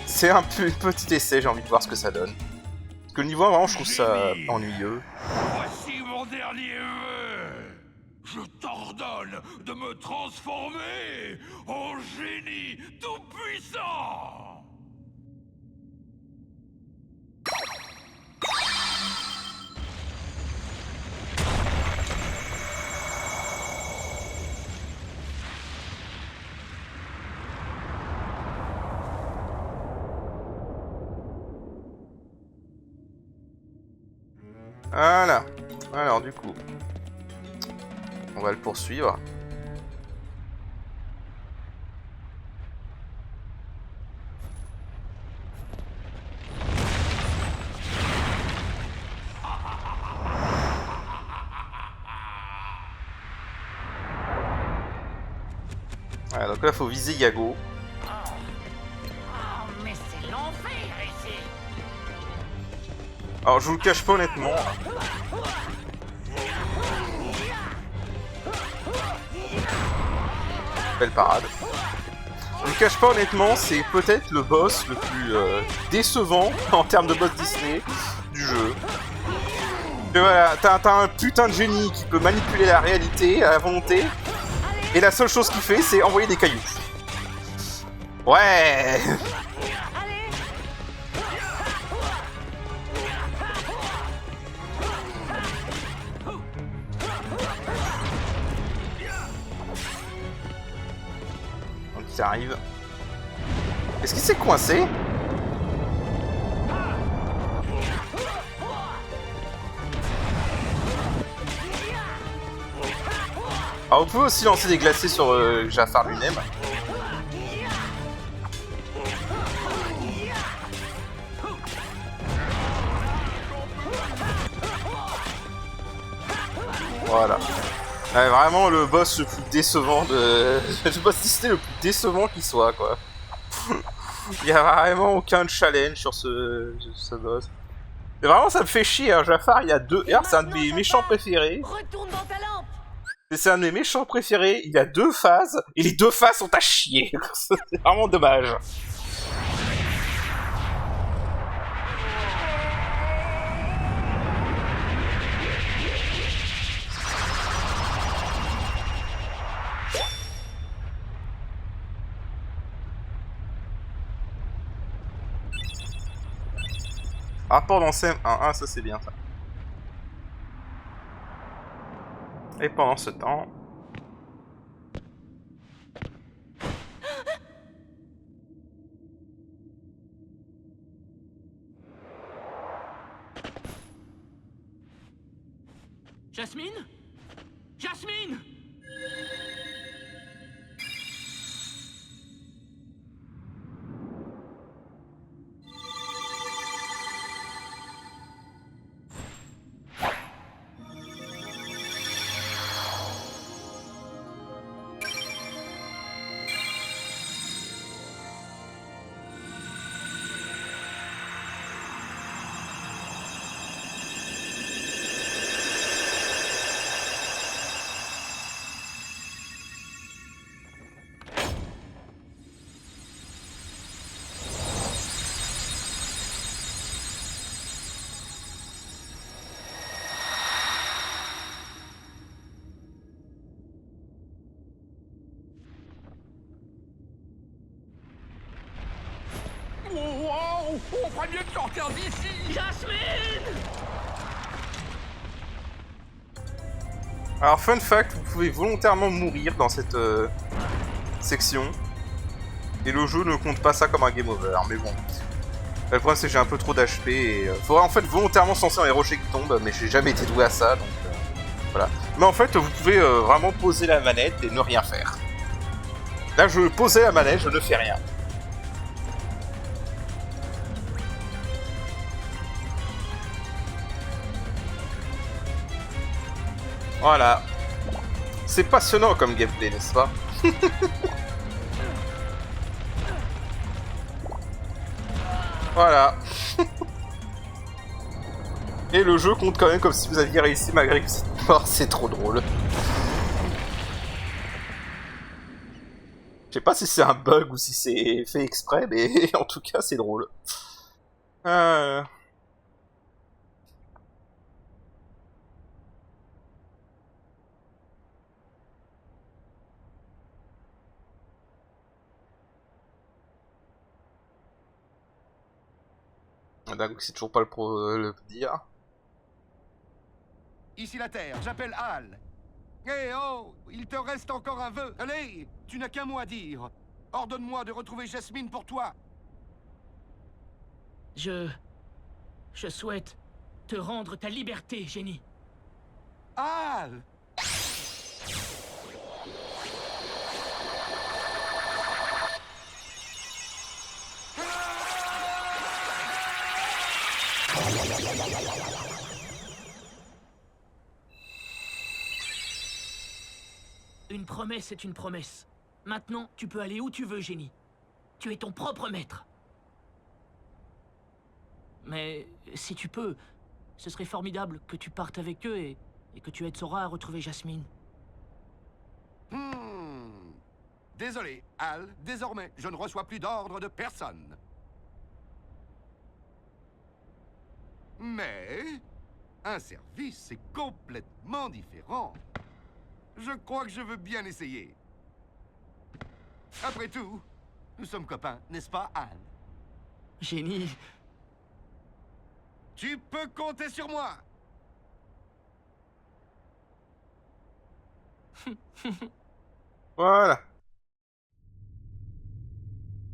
c'est un petit essai. J'ai envie de voir ce que ça donne. Parce que le niveau 1, vraiment, je trouve ça ennuyeux. Voici mon dernier vœu. Je t'ordonne de me transformer en génie tout-puissant. Voilà. Alors du coup, on va le poursuivre. Voilà, donc là, faut viser Yago. Mais c'est l'enfer ici. Alors, je vous le cache pas honnêtement. Belle parade. Je vous le cache pas honnêtement, c'est peut-être le boss le plus décevant en termes de boss Disney du jeu. Et voilà, t'as un putain de génie qui peut manipuler la réalité à la volonté. Et la seule chose qu'il fait, c'est envoyer des cailloux. Ouais. Donc il arrive. Est-ce qu'il s'est coincé? Alors vous pouvez aussi lancer des glacés sur Jafar lui-même. Voilà. Ouais, vraiment le boss le plus décevant de... le boss Disney le plus décevant qui soit, quoi. Il y a vraiment aucun challenge sur ce boss. Et vraiment, ça me fait chier, hein. Jafar, il y a deux... Et Alors, c'est un de maintenant, mes Jafar, méchants préférés. Retourne dans ta lampe. C'est un de mes méchants préférés. Il y a 2 phases, et les 2 phases sont à chier. C'est vraiment dommage. Rapport dans CM1, ça c'est bien ça. Et pendant ce temps... Jasmine? Jasmine! Wow, on ferait mieux de sortir d'ici. Jasmine! Alors, fun fact, vous pouvez volontairement mourir dans cette section. Et le jeu ne compte pas ça comme un game over, mais bon. Le problème, c'est que j'ai un peu trop d'HP et... faudrait en fait volontairement se lancer dans les rochers qui tombent, mais j'ai jamais été doué à ça, donc... voilà. Mais en fait, vous pouvez vraiment poser la manette et ne rien faire. Là, je posais la manette, je ne fais rien. Voilà. C'est passionnant comme gameplay, n'est-ce pas? Voilà. Et le jeu compte quand même comme si vous aviez réussi malgré que vous êtes mort, c'est trop drôle. Je sais pas si c'est un bug ou si c'est fait exprès, mais en tout cas c'est drôle. D'accord, c'est toujours pas le dire. Ici la Terre, j'appelle Hal. Eh oh, il te reste encore un vœu. Allez, tu n'as qu'un mot à dire. Ordonne-moi de retrouver Jasmine pour toi. Je souhaite te rendre ta liberté, génie. Hal! Une promesse est une promesse. Maintenant, tu peux aller où tu veux, génie. Tu es ton propre maître. Mais si tu peux, ce serait formidable que tu partes avec eux et que tu aides Sora à retrouver Jasmine. Désolé, Hal, désormais, je ne reçois plus d'ordre de personne. Mais un service, c'est complètement différent. Je crois que je veux bien essayer. Après tout, nous sommes copains, n'est-ce pas, Hal? Génie, Tu peux compter sur moi. Voilà.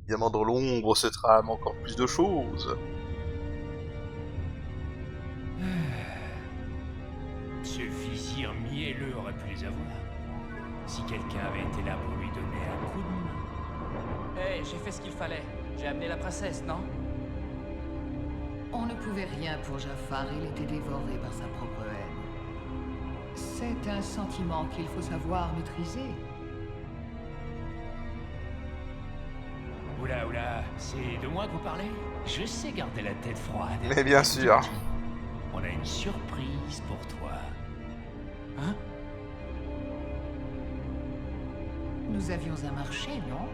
Évidemment, dans l'ombre se trame encore plus de choses. Ce vizir mielleux aurait pu les avoir. Si quelqu'un avait été là pour lui donner un coup de main. Hé, j'ai fait ce qu'il fallait. J'ai amené la princesse, non? On ne pouvait rien pour Jafar, il était dévoré par sa propre haine. C'est un sentiment qu'il faut savoir maîtriser. Oula, oula, c'est de moi que vous parlez? Je sais garder la tête froide. Mais bien sûr. a une surprise pour toi. Hein? Nous avions un marché, non?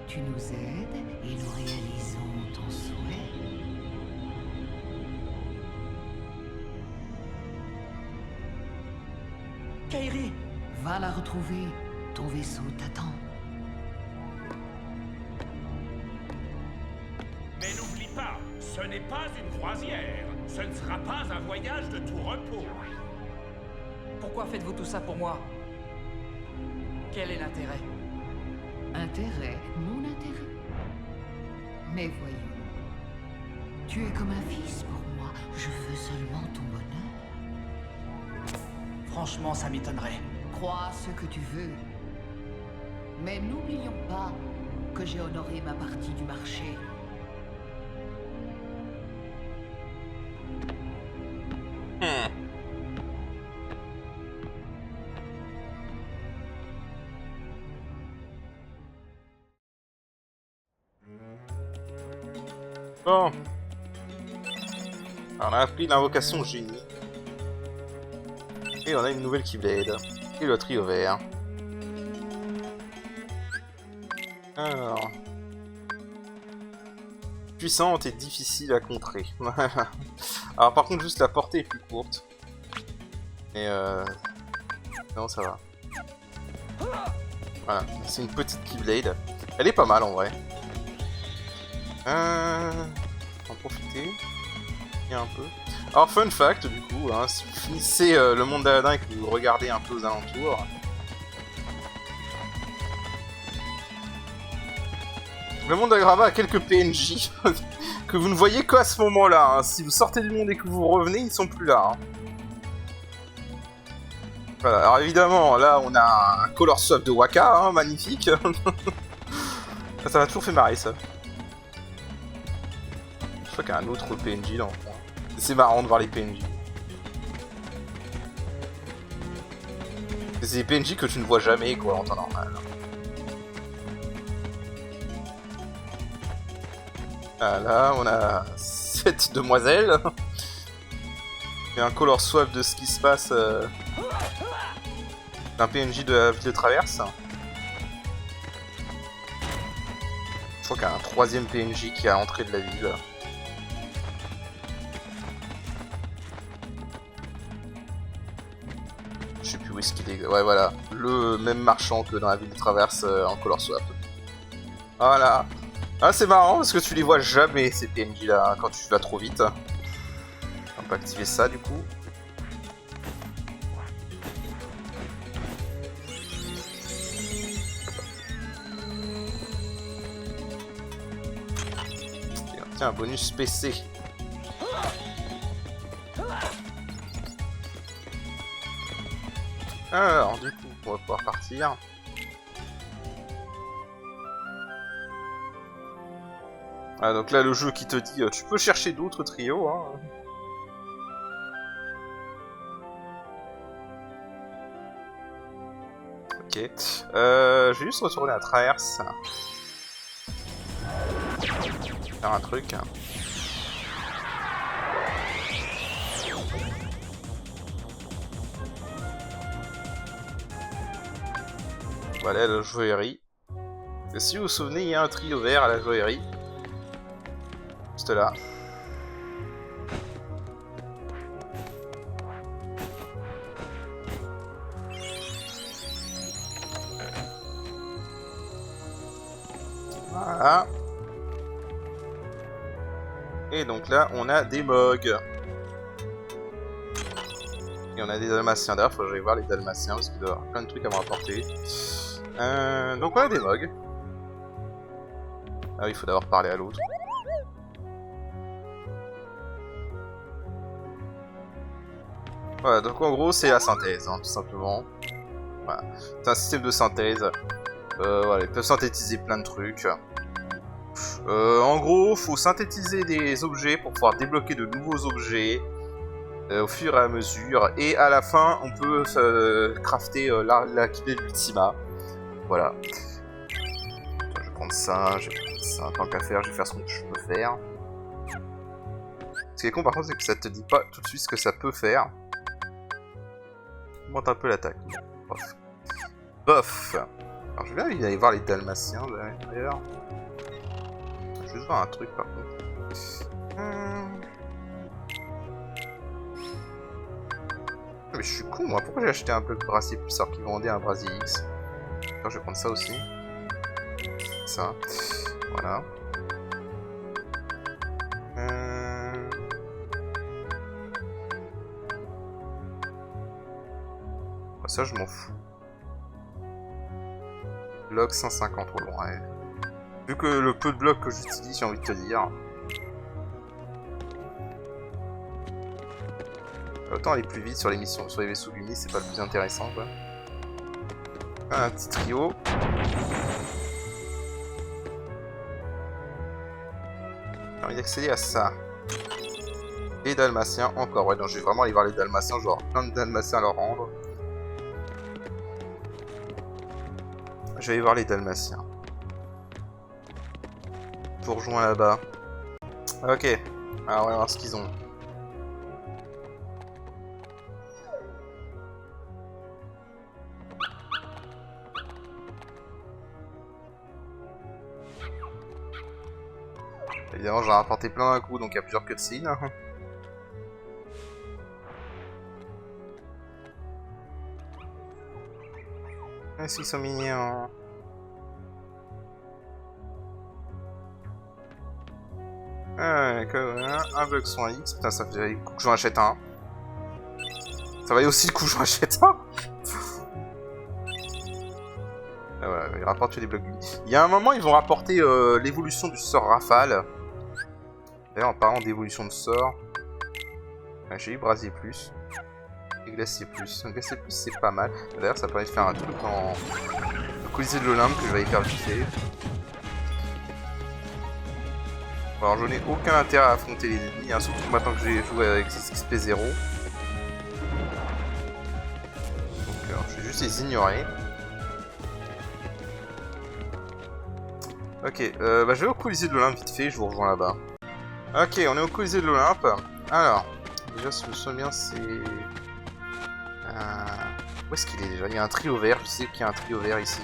Tu nous aides et nous réalisons ton souhait. Kairi! Va la retrouver. Ton vaisseau t'attend. Mais n'oublie pas, ce n'est pas une croisière. Ce ne sera pas un voyage de tout repos. Pourquoi faites-vous tout ça pour moi? Quel est l'intérêt? Intérêt, mon intérêt. Mais voyons. Tu es comme un fils pour moi. Je veux seulement ton bonheur. Franchement, ça m'étonnerait. Crois ce que tu veux. Mais n'oublions pas que j'ai honoré ma partie du marché. Bon. Alors, on a appris l'invocation génie. Et on a une nouvelle Keyblade. Et le trio vert. Alors... Puissante et difficile à contrer. Alors par contre juste la portée est plus courte. Mais non ça va. Voilà, c'est une petite Keyblade. Elle est pas mal en vrai. En profiter. Et un peu. Alors fun fact du coup, hein, si vous finissez le monde d'Aladin et que vous regardez un peu aux alentours. Le monde d'Agrava a quelques PNJ que vous ne voyez qu'à ce moment-là. Hein. Si vous sortez du monde et que vous revenez, ils sont plus là. Hein. Voilà, alors évidemment, là on a un color swap de Waka, hein, magnifique. Ça m'a toujours fait marrer ça. Je crois qu'il y a un autre PNJ dans le coin. C'est marrant de voir les PNJ. C'est des PNJ que tu ne vois jamais quoi en temps normal. Ah, là, on a cette demoiselle. Il y a un color swap de ce qui se passe d'un PNJ de la ville de Traverse. Je crois qu'il y a un troisième PNJ qui est à l'entrée de la ville. Je sais plus où est-ce qu'il est. Ouais, voilà. Le même marchand que dans la ville de Traverse en color swap. Voilà. Ah c'est marrant parce que tu les vois jamais ces PNJ là quand tu vas trop vite. On peut activer ça du coup. Tiens, bonus PC. Alors du coup on va pouvoir partir. Ah, donc là le jeu qui te dit tu peux chercher d'autres trios hein. Ok. Je vais juste retourner à Traverse. Faire un truc. Voilà la joaillerie. Et si vous vous souvenez, il y a un trio vert à la joaillerie. Juste là. Voilà. Et donc là, on a des mogs. Et on a des dalmatiens. D'ailleurs, faut que j'aille voir les dalmatiens parce qu'il doit y avoir plein de trucs à me rapporter. Donc on a des mogs. Ah oui, il faut d'abord parler à l'autre. Voilà, donc en gros c'est la synthèse, hein, tout simplement. Voilà. C'est un système de synthèse. Voilà, ils peuvent synthétiser plein de trucs. En gros, faut synthétiser des objets pour pouvoir débloquer de nouveaux objets au fur et à mesure. Et à la fin, on peut crafter la Keyblade Ultima. Voilà. Je vais prendre ça, tant qu'à faire, je vais faire ce que je peux faire. Ce qui est con par contre, c'est que ça te dit pas tout de suite ce que ça peut faire. Monte un peu l'attaque. Bof. Bof. Alors je vais bien aller voir les Dalmatiens d'ailleurs. Je vais juste voir un truc par contre. Mais je suis con moi, pourquoi j'ai acheté un bloc de brassier plus alors qu'ils vendaient un brasier X? Alors, je vais prendre ça aussi. Ça. Voilà. Ça je m'en fous. Bloc 150 au loin. Ouais. Vu que le peu de blocs que j'utilise, j'ai envie de te dire. Autant aller plus vite sur les missions, sur les vaisseaux Gumi, c'est pas le plus intéressant quoi. Un petit trio. J'ai envie d'accéder à ça. Les Dalmatiens encore, ouais, donc je vais vraiment aller voir les Dalmatiens, je vais avoir plein de Dalmatiens à leur rendre. Je vais aller voir les Dalmatiens. Je vous rejoins là-bas. Ok, alors on va voir ce qu'ils ont. Évidemment, j'en ai rapporté plein d'un coup, donc il y a plusieurs cutscenes. Est-ce qu'ils sont mignons? Un bloc 100X, putain, ça fait le coup que j'en achète un. Ça valait aussi le coup que j'en achète un. Ah voilà, ils rapportent des blocs. Il y a un moment, ils vont rapporter l'évolution du sort Rafale. D'ailleurs, en parlant d'évolution de sort, j'ai eu Brasier Plus. Et Glacier Plus. Glacier Plus, c'est pas mal. D'ailleurs, ça permet de faire un truc en Colisée de l'Olympe que je vais aller faire vite fait. Alors, je n'ai aucun intérêt à affronter les ennemis, hein, surtout maintenant que j'ai joué avec XP0. Donc, je vais juste les ignorer. Ok, bah, je vais au Colisée de l'Olympe vite fait, je vous rejoins là-bas. Ok, on est au Colisée de l'Olympe. Alors, déjà, si je me souviens bien, c'est... Où est-ce qu'il est déjà? Il y a un trio vert, je sais qu'il y a un trio vert ici.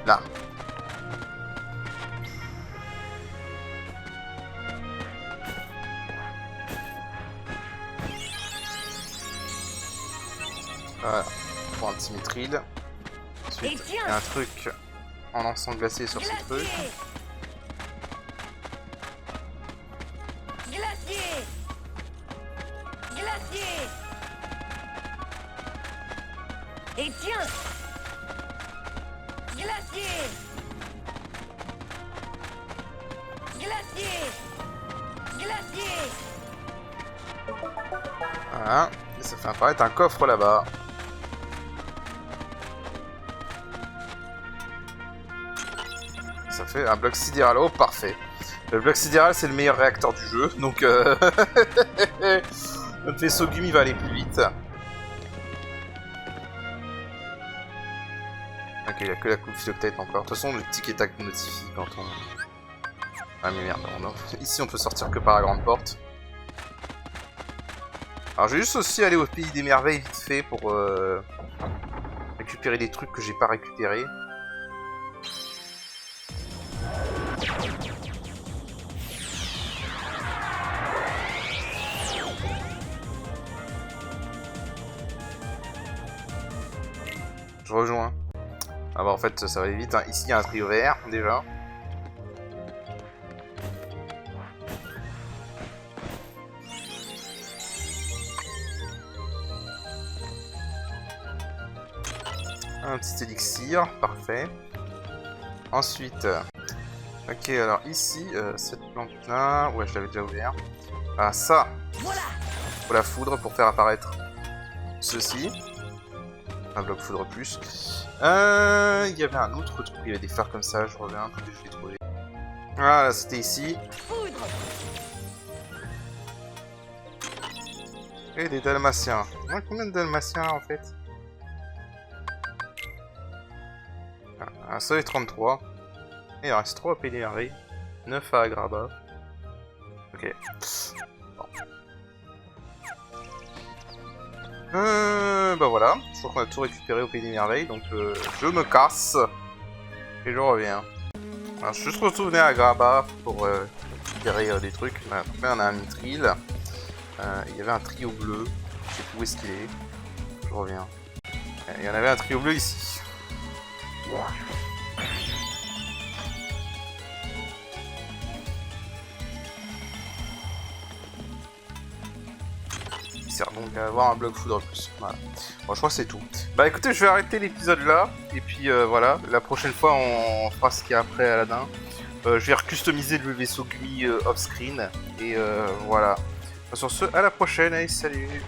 Là. Voilà, pour un petit mithril. Ensuite, il y a un truc en lançant glacé sur ce truc. Glacier! Glacier! Et tiens! Glacier! Glacier! Glacier! Voilà, et ça fait apparaître un coffre là-bas. Ça fait un bloc sidéral. Oh, parfait. Le bloc sidéral, c'est le meilleur réacteur du jeu, donc notre vaisseau Gumi va aller plus vite. Ok, il n'y a que la coupe philoctète encore. De toute façon, le ticket tac notifie quand on... Ah mais merde, ici on peut sortir que par la grande porte. Alors je vais juste aussi aller au pays des merveilles vite fait pour récupérer des trucs que j'ai pas récupérés. Je rejoins. Ah bah en fait ça va aller vite, hein. Ici il y a un trio vert déjà. Un petit élixir, parfait. Ensuite, ok alors ici, cette plante là, ouais je l'avais déjà ouvert. Ah ça, faut la foudre pour faire apparaître ceci. Un bloc foudre plus. Il y avait un autre truc, il y avait des fleurs comme ça, je reviens, que je l'ai trouvé. Voilà, c'était ici. Et des dalmatiens. On a combien de dalmatiens là en fait? Un seul et 33. Et il en reste 3 à PDRV. 9 à Agraba. Ok. Bah voilà, je crois qu'on a tout récupéré au Pays des Merveilles, donc je me casse et je reviens. Alors, je suis juste retourné à Graba pour récupérer des trucs. Voilà, donc là on a un mithril. Il y avait un trio bleu, je sais plus où est-ce qu'il est. Je reviens. Il y en avait un trio bleu ici. Sert donc à avoir un bloc foudre en plus. Voilà. Bon, je crois que c'est tout. Bah écoutez, je vais arrêter l'épisode là. Et puis voilà, la prochaine fois on fera ce qu'il y a après Aladdin. Je vais recustomiser le vaisseau Gumi off-screen. Et voilà. Sur ce, à la prochaine. Allez, salut.